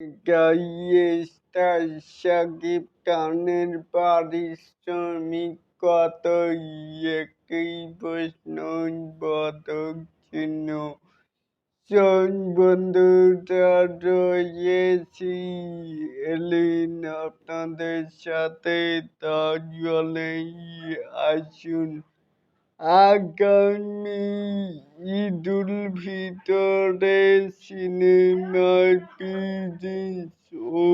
গাইয়েস্তা শাকিব খানের পারিশ্রমিক কত? একই প্রশ্ন বোধক চিহ্ন। বন্ধুরা রয়েছি এলিন আপনাদের সাথে, তাহলে আসুন আগামী ঈদুল ফিতরে সিনেমার প্রিন্স ও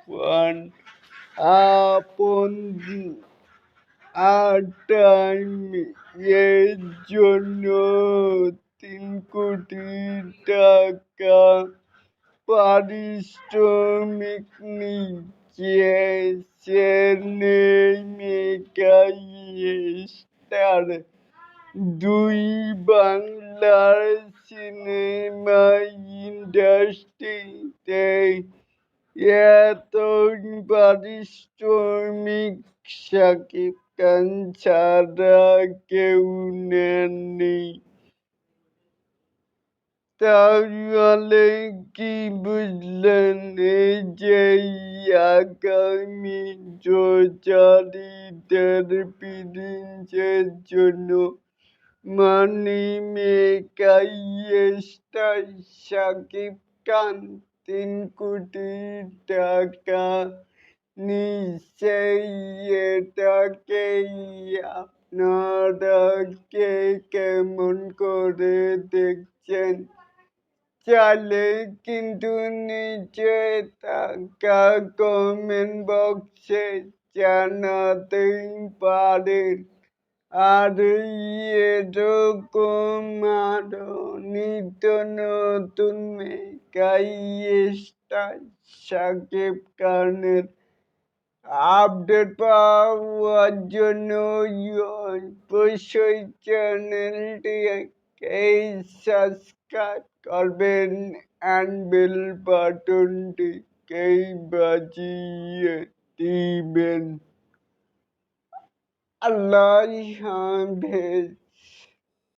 ওয়ান আপন টাইম এর জন্য 3 কোটি টাকা পারিশ্রমিক নিচ্ছেন মেগা স্টার। দুই বাংলার সিনেমা ইন্ডাস্ট্রিতে এত পারিশ্রমিক শাকিব খান ছাড়া কেউ নেননি। তাহলে কি বুঝলেন? এই যে আগামী রোজারিদের প্রিন্সের জন্য মানি মেকার স্টার শাকিব খান 3 কোটি টাকা নিচ্ছে। এটাকে আপনারা কেমন করে দেখছেন? চাইলে কিন্তু নিচে থাকা কমেন্ট বক্সে জানাতেই পারেন। আর এরকম আরো নিত্য নতুন মেগা স্টার শাকিব খানের আপডেট পাওয়ার জন্য অবশ্যই চ্যানেলটিকে সাবস্ক্রাইব করবেন অ্যান্ড বেল বাটনটিকে বাজিয়ে দিবেন। আল্লাহ হাফেজ।